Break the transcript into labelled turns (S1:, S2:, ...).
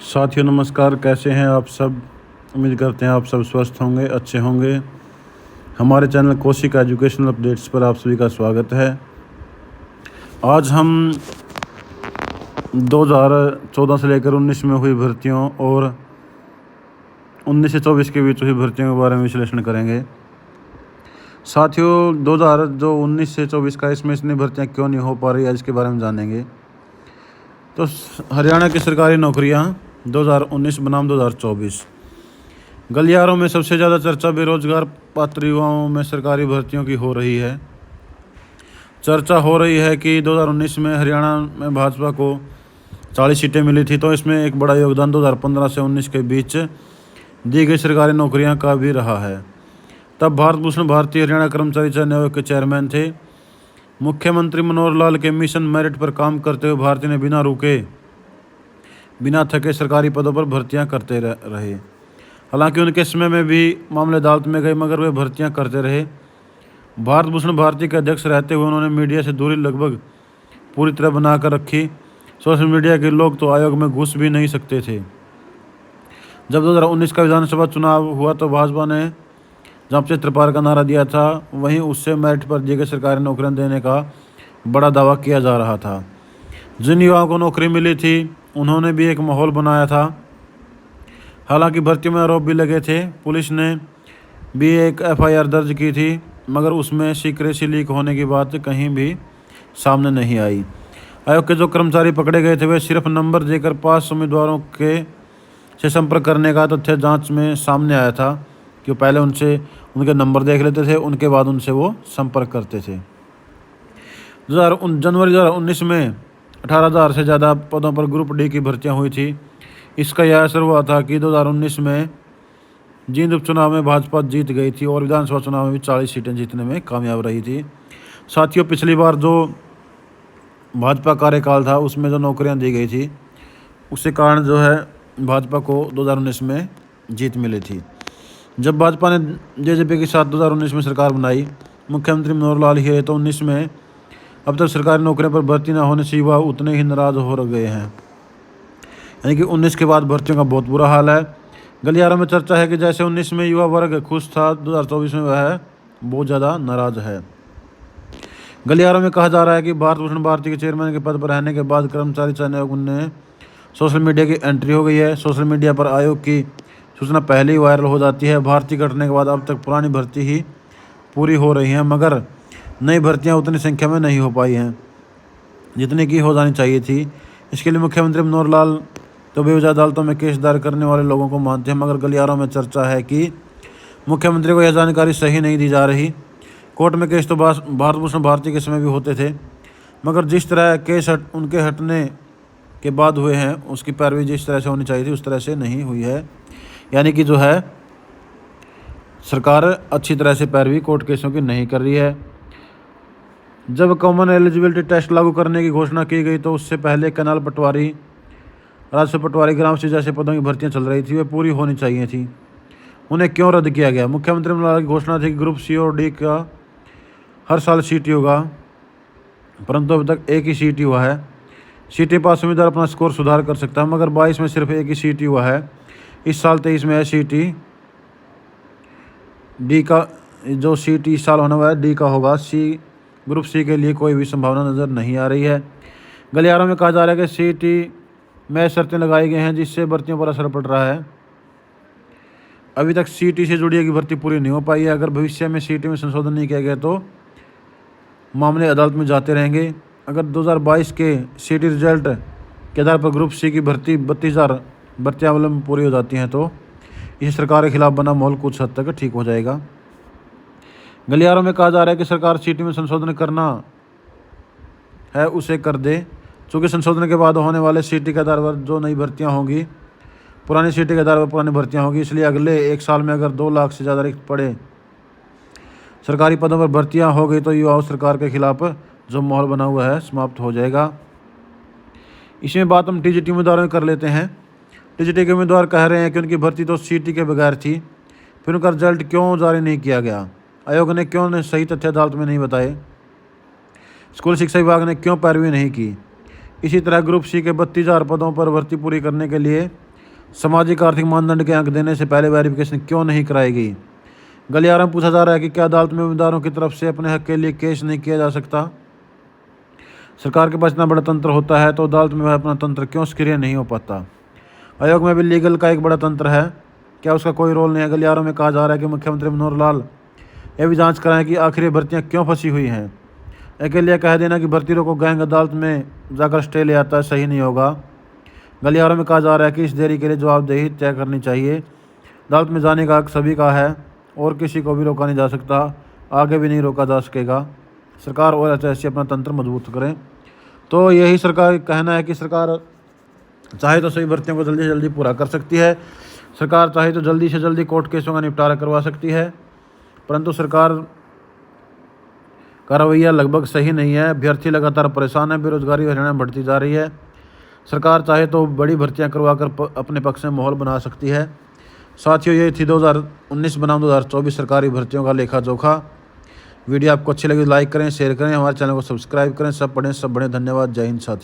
S1: साथियों नमस्कार, कैसे हैं आप सब। उम्मीद करते हैं आप सब स्वस्थ होंगे, अच्छे होंगे। हमारे चैनल कौशिक एजुकेशनल अपडेट्स पर आप सभी का स्वागत है। आज हम 2014 से लेकर 19 में हुई भर्तियों और 19 से 24 के बीच हुई भर्तियों के बारे में विश्लेषण करेंगे। साथियों 19 से 24 का इसमें इतनी भर्तियाँ क्यों नहीं हो पा रही है, इसके बारे में जानेंगे। तो हरियाणा की सरकारी नौकरियां 2019 बनाम 2024। गलियारों में सबसे ज़्यादा चर्चा बेरोजगार पात्र युवाओं में सरकारी भर्तियों की हो रही है। चर्चा हो रही है कि 2019 में हरियाणा में भाजपा को 40 सीटें मिली थी, तो इसमें एक बड़ा योगदान 2015 से 19 के बीच दी गई सरकारी नौकरियां का भी रहा है। तब भारत भूषण भारतीय हरियाणा कर्मचारी चयन आयोग के चेयरमैन थे। मुख्यमंत्री मनोहर लाल के मिशन मेरिट पर काम करते हुए भारती ने बिना रुके बिना थके सरकारी पदों पर भर्तियां करते रहे। हालांकि उनके समय में भी मामले अदालत में गए, मगर वे भर्तियां करते रहे। भारत भूषण भारती के अध्यक्ष रहते हुए उन्होंने मीडिया से दूरी लगभग पूरी तरह बनाकर रखी। सोशल मीडिया के लोग तो आयोग में घुस भी नहीं सकते थे। जब 2019 का विधानसभा चुनाव हुआ तो भाजपा ने जहाँ क्षेत्रपाल का नारा दिया था, वहीं उससे मेरिट पर दी गई सरकारी नौकरियां देने का बड़ा दावा किया जा रहा था। जिन युवाओं को नौकरी मिली थी उन्होंने भी एक माहौल बनाया था। हालांकि भर्तियों में आरोप भी लगे थे। पुलिस ने भी एक एफआईआर दर्ज की थी, मगर उसमें सीक्रेसी लीक होने की बात कहीं भी सामने नहीं आई। आयोग के जो कर्मचारी पकड़े गए थे वे सिर्फ नंबर देकर पास उम्मीदवारों के से संपर्क करने का तथ्य जांच में सामने आया था कि पहले उनके नंबर देख लेते थे, उनके बाद उनसे वो संपर्क करते थे। जनवरी 2019 में 18,000 से ज़्यादा पदों पर ग्रुप डी की भर्तियां हुई थी। इसका यह असर हुआ था कि 2019 में जींद उपचुनाव में भाजपा जीत गई थी और विधानसभा चुनाव में भी 40 सीटें जीतने में कामयाब रही थी। साथियों, पिछली बार जो भाजपा कार्यकाल था उसमें जो नौकरियां दी गई थी उसके कारण जो है भाजपा को 2019 में जीत मिली थी। जब भाजपा ने जेजेपी के साथ 2019 में सरकार बनाई, मुख्यमंत्री मनोहर लाल ही है, तो 19 में अब तक सरकारी नौकरियों पर भर्ती न होने से युवा उतने ही नाराज हो गए हैं। यानी कि 19 के बाद भर्तियों का बहुत बुरा हाल है। गलियारों में चर्चा है कि जैसे 19 में युवा वर्ग खुश था, 2024 में वह बहुत ज़्यादा नाराज है। गलियारों में कहा जा रहा है कि भारत भूषण भारती के चेयरमैन के पद पर रहने के बाद कर्मचारी चयन आयोग ने सोशल मीडिया की एंट्री हो गई है। सोशल मीडिया पर आयोग की सूचना पहले ही वायरल हो जाती है। भारती कटने के बाद अब तक पुरानी भर्ती ही पूरी हो रही हैं, मगर नई भर्तियां उतनी संख्या में नहीं हो पाई हैं जितनी की हो जानी चाहिए थी। इसके लिए मुख्यमंत्री मनोहर लाल तो बेवजह अदालतों में केस दायर करने वाले लोगों को मानते हैं, मगर गलियारों में चर्चा है कि मुख्यमंत्री को यह जानकारी सही नहीं दी जा रही। कोर्ट में केस तो भारत भूषण भारती के समय भी होते थे, मगर जिस तरह केस उनके हटने के बाद हुए हैं उसकी पैरवी जिस तरह से होनी चाहिए थी उस तरह से नहीं हुई है। यानी कि जो है सरकार अच्छी तरह से पैरवी कोर्ट केसों की नहीं कर रही है। जब कॉमन एलिजिबिलिटी टेस्ट लागू करने की घोषणा की गई तो उससे पहले कैनाल पटवारी, राजस्व पटवारी, ग्राम सी जैसे पदों की भर्तियां चल रही थी, वे पूरी होनी चाहिए थी। उन्हें क्यों रद्द किया गया? मुख्यमंत्री मनोहर की घोषणा थी कि ग्रुप सी और डी का हर साल सीटी होगा, परंतु अभी तक एक ही सीटी हुआ है। सीटी पास उम्मीदवार अपना स्कोर सुधार कर सकता है, मगर 22 में सिर्फ एक ही सीटी हुआ है। इस साल 23 में है सीटी डी का, जो सीटी इस साल होने वाला है डी का होगा। ग्रुप सी के लिए कोई भी संभावना नज़र नहीं आ रही है। गलियारों में कहा जा रहा है कि सीटी में शर्तें लगाई गई हैं जिससे भर्तियों पर असर पड़ रहा है। अभी तक सीटी से जुड़ी एक भर्ती पूरी नहीं हो पाई है। अगर भविष्य में सीटी में संशोधन नहीं किया गया तो मामले अदालत में जाते रहेंगे। अगर 2022 के सीटी रिजल्ट के आधार पर ग्रुप सी की भर्ती 32,000 भर्तियाँ में पूरी हो जाती हैं तो इस सरकार के खिलाफ बना माहौल कुछ हद तक ठीक हो जाएगा। गलियारों में कहा जा रहा है कि सरकार सीटी में संशोधन करना है उसे कर दे, चूँकि संशोधन के बाद होने वाले सीटी के आधार पर जो नई भर्तियां होंगी, पुरानी सीटी के आधार पर पुरानी भर्तियां होंगी। इसलिए अगले एक साल में अगर 2 लाख से ज़्यादा रिक्त पड़े सरकारी पदों पर भर्तियां हो गई तो युवाओं सरकार के खिलाफ जो माहौल बना हुआ है समाप्त हो जाएगा। इसमें बात हम टीजीटी उम्मीदवारों में कर लेते हैं। टीजीटी के उम्मीदवार कह रहे हैं कि उनकी भर्ती तो सीटी के बगैर थी, फिर उनका रिजल्ट क्यों जारी नहीं किया गया? आयोग ने क्यों सही तथ्य अदालत में नहीं बताए? स्कूल शिक्षा विभाग ने क्यों पैरवी नहीं की? इसी तरह ग्रुप सी के 32,000 पदों पर भर्ती पूरी करने के लिए सामाजिक आर्थिक मानदंड के अंक देने से पहले वेरिफिकेशन क्यों नहीं कराई गई? गलियारा में पूछा जा रहा है कि क्या अदालत में उम्मीदवारों की तरफ से अपने हक के लिए केस नहीं किया जा सकता? सरकार के पास इतना बड़ा तंत्र होता है तो अदालत में वह अपना तंत्र क्यों सक्रिय नहीं हो पाता? आयोग में भी लीगल का एक बड़ा तंत्र है, क्या उसका कोई रोल नहीं है? गलियारों में कहा जा रहा है कि मुख्यमंत्री मनोहर लाल यह भी जांच कराएं कि आखिर ये भर्तियाँ क्यों फंसी हुई हैं। अकेले कह देना कि भर्ती रोको गैंग अदालत में जाकर स्टे ले आता है सही नहीं होगा। गलियारों में कहा जा रहा है कि इस देरी के लिए जवाबदेही तय करनी चाहिए। अदालत में जाने का हक सभी का है और किसी को भी रोका नहीं जा सकता, आगे भी नहीं रोका जा सकेगा। सरकार और एचएससी अपना तंत्र मजबूत करें। तो यही सरकार का कहना है कि सरकार चाहे तो सभी भर्तियों को जल्दी से जल्दी पूरा कर सकती है, सरकार चाहे तो जल्दी से जल्दी कोर्ट केसों का निपटारा करवा सकती है, परंतु सरकार का रवैया लगभग सही नहीं है। अभ्यर्थी लगातार परेशान है, बेरोजगारी हरियाणा में बढ़ती जा रही है। सरकार चाहे तो बड़ी भर्तियां करवा कर अपने पक्ष में माहौल बना सकती है। साथियों, ये थी 2019 बनाम 2024 सरकारी भर्तियों का लेखा जोखा। वीडियो आपको अच्छी लगी लाइक करें, शेयर करें, हमारे चैनल को सब्सक्राइब करें। सब पढ़ें सब बढ़ें। धन्यवाद। जय हिंद साथियों।